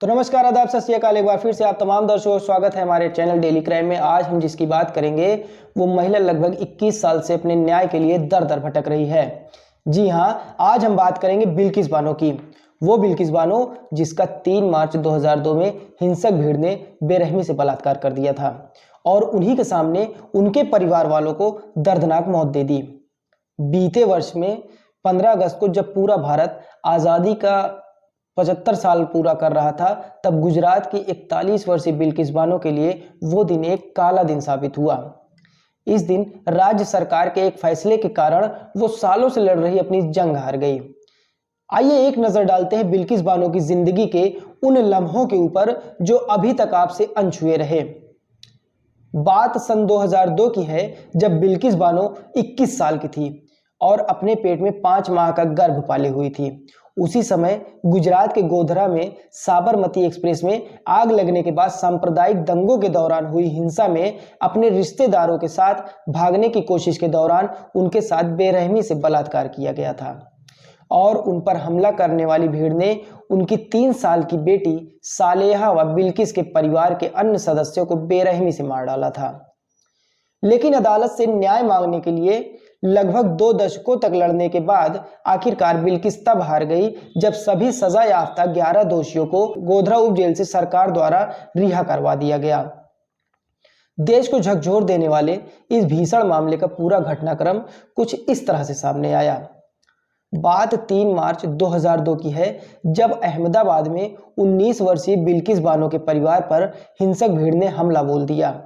तो नमस्कार, आदाब, सत श्री अकाल। एक बार फिर से आप तमाम दर्शकों का स्वागत है हमारे चैनल डेली क्राइम में। आज हम जिसकी बात करेंगे वो महिला लगभग 21 साल से अपने न्याय के लिए दर दर भटक रही है। जी हाँ, आज हम बात करेंगे बिल्किस बानो की। वो बिल्किस बानो जिसका 3 मार्च 2002 में हिंसक भीड़ ने बेरहमी से बलात्कार कर दिया था और उन्हीं के सामने उनके परिवार वालों को दर्दनाक मौत दे दी। बीते वर्ष में 15 अगस्त को जब पूरा भारत आज़ादी का 75 साल पूरा कर रहा था, तब गुजरात की 41 वर्षीय बिल्किस बानो के लिए वो दिन एक काला दिन साबित हुआ। इस दिन राज्य सरकार के एक फैसले के कारण वो सालों से लड़ रही अपनी जंग हार गई। आइए एक नजर डालते हैं बिल्किस बानो की जिंदगी के उन लम्हों के ऊपर जो अभी तक आपसे अनछुए रहे। बात सन 2002 की है, जब बिल्किस बानो 21 साल की थी और अपने पेट में 5 माह का गर्भ पाले हुई थी। उसी समय गुजरात के गोधरा में साबरमती एक्सप्रेस में आग लगने के बाद सांप्रदायिक दंगों के दौरान हुई हिंसा में अपने रिश्तेदारों के साथ भागने की कोशिश के दौरान उनके साथ बेरहमी से बलात्कार किया गया था और उन पर हमला करने वाली भीड़ ने उनकी 3 साल की बेटी सालेहा व बिल्किस के परिवार के अन्य सदस्यों को बेरहमी से मार डाला था। लेकिन अदालत से न्याय मांगने के लिए लगभग 2 दशकों तक लड़ने के बाद आखिरकार बिल्किस तब हार गई जब सभी सजा याफ्ता 11 दोषियों को गोधरा उप जेल से सरकार द्वारा रिहा करवा दिया गया। देश को झकझोर देने वाले इस भीषण मामले का पूरा घटनाक्रम कुछ इस तरह से सामने आया। बात 3 मार्च 2002 की है, जब अहमदाबाद में 19 वर्षीय बिल्किस बानो के परिवार पर हिंसक भीड़ ने हमला बोल दिया,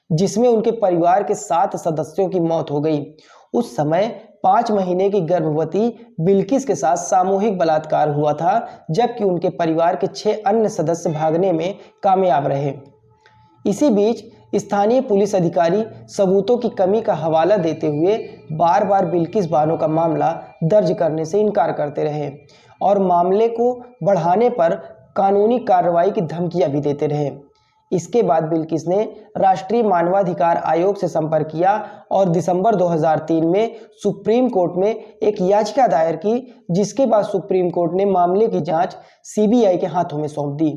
जिसमें उनके परिवार के 7 सदस्यों की मौत हो गई। उस समय 5 महीने की गर्भवती बिल्किस के साथ सामूहिक बलात्कार हुआ था, जबकि उनके परिवार के 6 अन्य सदस्य भागने में कामयाब रहे। इसी बीच स्थानीय पुलिस अधिकारी सबूतों की कमी का हवाला देते हुए बार बार बिल्किस बानो का मामला दर्ज करने से इनकार करते रहे और मामले को बढ़ाने पर कानूनी कार्रवाई की धमकियां भी देते रहे। इसके बाद बिल्किस ने राष्ट्रीय मानवाधिकार आयोग से संपर्क किया और दिसंबर 2003 में सुप्रीम कोर्ट में एक याचिका दायर की, जिसके बाद सुप्रीम कोर्ट ने मामले की जांच सीबीआई के हाथों में सौंप दी।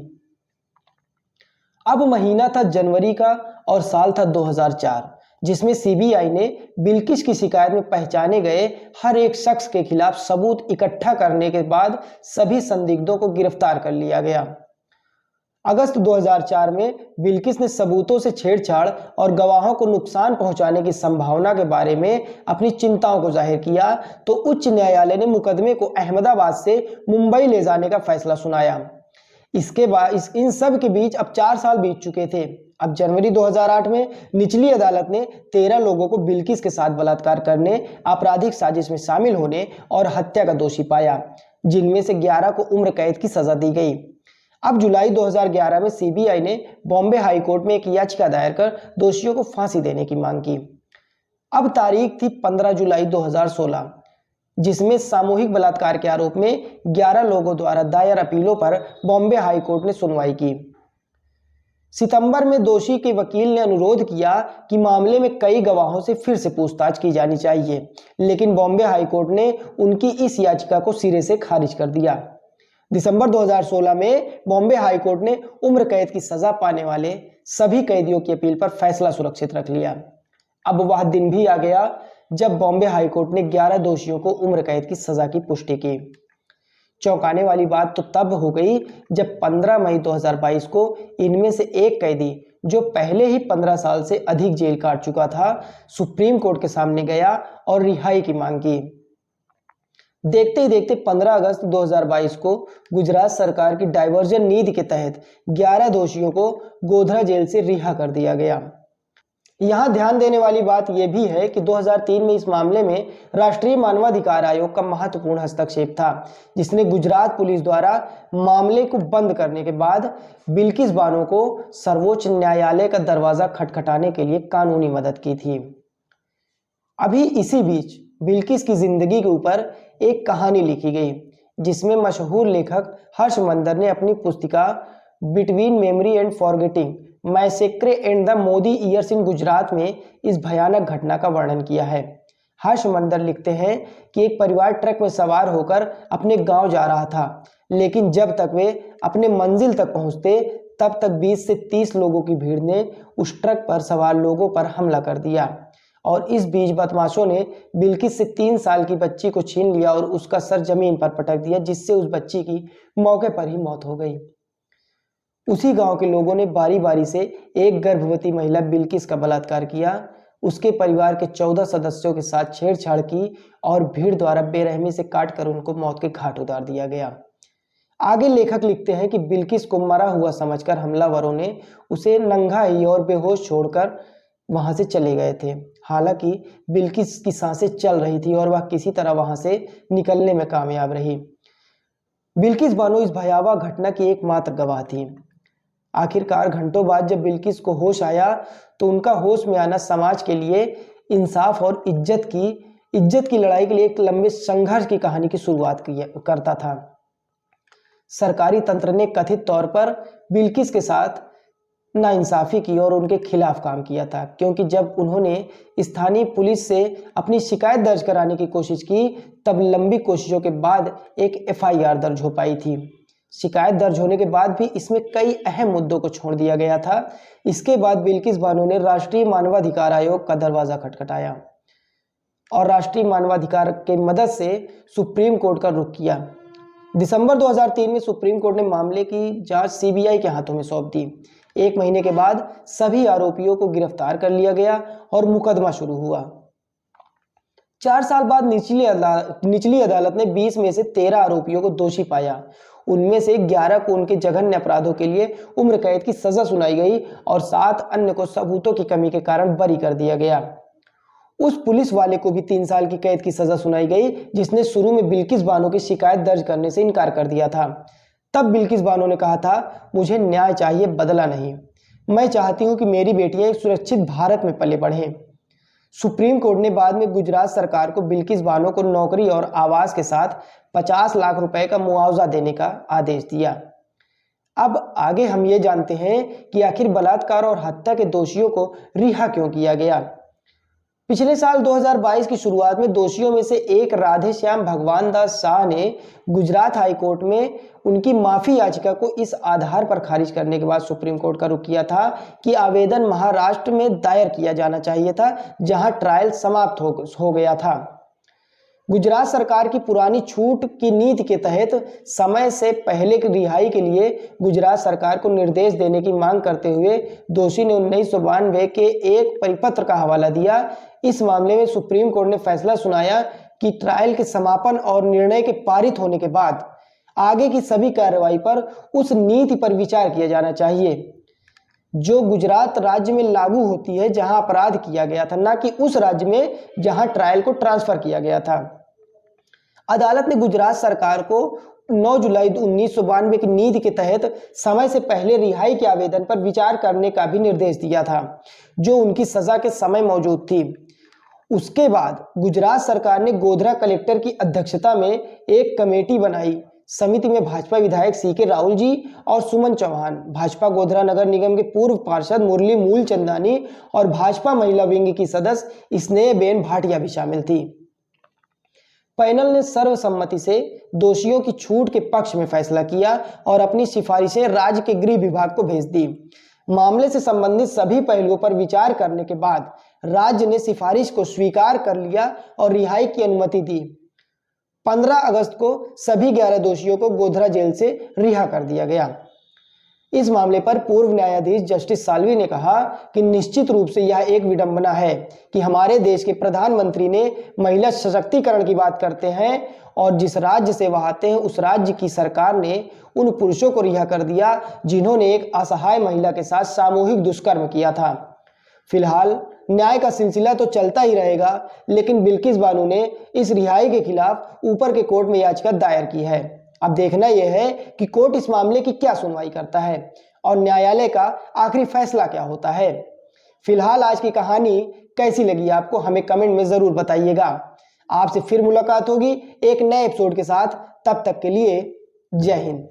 अब महीना था जनवरी का और साल था 2004, जिसमें सीबीआई ने बिल्किस की शिकायत में पहचाने गए हर एक शख्स के खिलाफ सबूत इकट्ठा करने के बाद सभी संदिग्धों को गिरफ्तार कर लिया गया। अगस्त 2004 में बिल्किस ने सबूतों से छेड़छाड़ और गवाहों को नुकसान पहुंचाने की संभावना के बारे में अपनी चिंताओं को जाहिर किया, तो उच्च न्यायालय ने मुकदमे को अहमदाबाद से मुंबई ले जाने का फैसला सुनाया। इसके बाद इन सब के बीच अब 4 साल बीत चुके थे। अब जनवरी 2008 में निचली अदालत ने 13 लोगों को बिल्किस के साथ बलात्कार करने, आपराधिक साजिश में शामिल होने और हत्या का दोषी पाया, जिनमें से 11 को उम्र कैद की सजा दी गई। अब जुलाई 2011 में सीबीआई ने बॉम्बे हाई कोर्ट में एक याचिका दायर कर दोषियों को फांसी देने की मांग की। अब तारीख थी 15 जुलाई 2016, जिसमें सामूहिक बलात्कार के आरोप में 11 लोगों द्वारा दायर अपीलों पर बॉम्बे हाई कोर्ट ने सुनवाई की। सितंबर में दोषी के वकील ने अनुरोध किया कि मामले में कई गवाहों से फिर से पूछताछ की जानी चाहिए, लेकिन बॉम्बे हाई कोर्ट ने उनकी इस याचिका को सिरे से खारिज कर दिया। दिसंबर 2016 में बॉम्बे हाई कोर्ट ने उम्र कैद की सजा पाने वाले सभी कैदियों की अपील पर फैसला सुरक्षित रख लिया। अब वह दिन भी आ गया जब बॉम्बे हाई कोर्ट ने 11 दोषियों को उम्र कैद की सजा की पुष्टि की। चौंकाने वाली बात तो तब हो गई जब 15 मई 2022 को इनमें से एक कैदी, जो पहले ही 15 साल से अधिक जेल काट चुका था, सुप्रीम कोर्ट के सामने गया और रिहाई की मांग की। देखते ही देखते 15 अगस्त 2022 को गुजरात सरकार की डायवर्जन नीति के तहत 11 दोषियों को गोधरा जेल से रिहा कर दिया गया। यहां ध्यान देने वाली बात यह भी है कि 2003 में इस मामले में राष्ट्रीय मानवाधिकार आयोग का महत्वपूर्ण हस्तक्षेप था, जिसने गुजरात पुलिस द्वारा मामले को बंद करने के बाद बिल्किस बानो को सर्वोच्च न्यायालय का दरवाजा खटखटाने के लिए कानूनी मदद की थी। अभी इसी बीच बिल्किस की जिंदगी के ऊपर एक कहानी लिखी गई, जिसमें मशहूर लेखक हर्ष मंदर ने अपनी पुस्तिका between memory and forgetting मैसेक्रे and the Modi years in Gujarat में इस भयानक घटना का वर्णन किया है। हर्षमंदर लिखते हैं कि एक परिवार ट्रक में सवार होकर अपने गांव जा रहा था, लेकिन जब तक वे अपने मंजिल तक पहुंचते तब तक 20 से 30 लोगों की भीड़ ने उस ट्रक पर सवार लोगों पर हमला कर दिया और इस बीच बदमाशों ने बिल्किस से 3 साल की बच्ची को छीन लिया और उसका सर जमीन पर पटक दिया, जिससे उस बच्ची की मौके पर ही मौत हो गई। उसी गांव के लोगों ने बारी बारी से एक गर्भवती महिला बिल्किस का बलात्कार किया, उसके परिवार के 14 सदस्यों के साथ छेड़छाड़ की और भीड़ द्वारा बेरहमी से काटकर उनको मौत के घाट उतार दिया गया। आगे लेखक लिखते हैं कि बिल्किस को मरा हुआ समझकर हमलावरों ने उसे नंगा ही और बेहोश छोड़कर वहां से चले गए थे। हालांकि बिल्किस की सांसें चल रही थी और वह किसी तरह वहां से निकलने में कामयाब रही। बिल्किस बानो इस भयावह घटना की एकमात्र गवाह थी। आखिरकार घंटों बाद जब बिल्किस को होश आया तो उनका होश में आना समाज के लिए इंसाफ और इज्जत की लड़ाई के लिए एक लंबे संघर्ष की कहानी की शुरुआत करता था। सरकारी तंत्र ने कथित तौर पर बिल्किस के साथ नाइंसाफी की और उनके खिलाफ काम किया था, क्योंकि जब उन्होंने स्थानीय पुलिस से अपनी शिकायत दर्ज कराने की कोशिश की तब लंबी कोशिशों के बाद एक एफआईआर दर्ज हो पाई थी। शिकायत दर्ज होने के बाद भी इसमें कई अहम मुद्दों को छोड़ दिया गया था। इसके बाद बिल्किस बानो ने राष्ट्रीय मानवाधिकार आयोग का दरवाजा खटखटाया और राष्ट्रीय मानवाधिकार की मदद से सुप्रीम कोर्ट का रुख किया। दिसंबर 2003 में सुप्रीम कोर्ट ने मामले की जांच सीबीआई के हाथों में सौंप दी। 1 महीने के बाद सभी आरोपियों को गिरफ्तार कर लिया गया और मुकदमा शुरू हुआ। 4 साल बाद निचली अदालत ने 20 में से 13 आरोपियों को दोषी पाया। उनमें से 11 को उनके जघन्य अपराधों के लिए उम्र कैद की सजा सुनाई गई और 7 अन्य को सबूतों की कमी के कारण बरी कर दिया गया। उस पुलिस वाले को भी 3 साल की कैद की सजा सुनाई गई जिसने शुरू में बिल्किस बानो की शिकायत दर्ज करने से इनकार कर दिया था। तब बिल्किस बानो ने कहा था, मुझे न्याय चाहिए, बदला नहीं। मैं चाहती हूं कि मेरी बेटियां एक सुरक्षित भारत में पले बढ़ें। सुप्रीम कोर्ट ने बाद में गुजरात सरकार को बिल्किस बानो को नौकरी और आवास के साथ 50 लाख रुपए का मुआवजा देने का आदेश दिया। अब आगे हम ये जानते हैं कि आखिर बलात्कार और हत्या के दोषियों को रिहा क्यों किया गया। पिछले साल 2022 की शुरुआत में दोषियों में से एक राधे श्याम भगवान दास शाह ने गुजरात हाई कोर्ट में उनकी माफी याचिका को इस आधार पर खारिज करने के बाद सुप्रीम कोर्ट का रुख किया था कि आवेदन महाराष्ट्र में दायर किया जाना चाहिए था, जहां ट्रायल समाप्त हो गया था। गुजरात सरकार की पुरानी छूट की नीति के तहत समय से पहले की रिहाई के लिए गुजरात सरकार को निर्देश देने की मांग करते हुए दोषी ने 1992 के एक परिपत्र का हवाला दिया। इस मामले में सुप्रीम कोर्ट ने फैसला सुनाया कि ट्रायल के समापन और निर्णय के पारित होने के बाद आगे की सभी कार्रवाई पर उस नीति पर विचार किया जाना चाहिए जो गुजरात राज्य में लागू होती है जहां अपराध किया गया था, न कि उस राज्य में जहां ट्रायल को ट्रांसफर किया गया था। अदालत ने गुजरात सरकार को 9 जुलाई 1992 की नीति के तहत समय से पहले रिहाई के आवेदन पर विचार करने का भी निर्देश दिया था, जो उनकी सजा के समय मौजूद थी। उसके बाद गुजरात सरकार ने गोधरा कलेक्टर की अध्यक्षता में एक कमेटी बनाई। समिति में भाजपा विधायक सीके राहुल जी और सुमन चौहान, भाजपा गोधरा नगर निगम के पूर्व पार्षद मुरली मूलचंदानी और भाजपा महिला विंग की सदस्य स्नेहबेन भाटिया भी शामिल थी। पैनल ने सर्वसम्मति से दोषियों की छूट के पक्ष में फैसला किया और अपनी सिफारिशें राज्य के गृह विभाग को भेज दी। मामले से संबंधित सभी पहलुओं पर विचार करने के बाद राज्य ने सिफारिश को स्वीकार कर लिया और रिहाई की अनुमति दी। 15 अगस्त को सभी 11 दोषियों को गोधरा जेल से रिहा कर दिया गया। इस मामले पर पूर्व न्यायाधीश जस्टिस साल्वी ने कहा कि निश्चित रूप से यह एक विडंबना है कि हमारे देश के प्रधानमंत्री ने महिला सशक्तिकरण की बात करते हैं और जिस राज्य से वह आते हैं उस राज्य की सरकार ने उन पुरुषों को रिहा कर दिया जिन्होंने एक असहाय महिला के साथ सामूहिक दुष्कर्म किया था। फिलहाल न्याय का सिलसिला तो चलता ही रहेगा, लेकिन बिल्किस बानो ने इस रिहाई के खिलाफ ऊपर के कोर्ट में याचिका दायर की है। अब देखना यह है कि कोर्ट इस मामले की क्या सुनवाई करता है और न्यायालय का आखिरी फैसला क्या होता है। फिलहाल आज की कहानी कैसी लगी आपको हमें कमेंट में जरूर बताइएगा। आपसे फिर मुलाकात होगी एक नए एपिसोड के साथ, तब तक के लिए जय हिंद।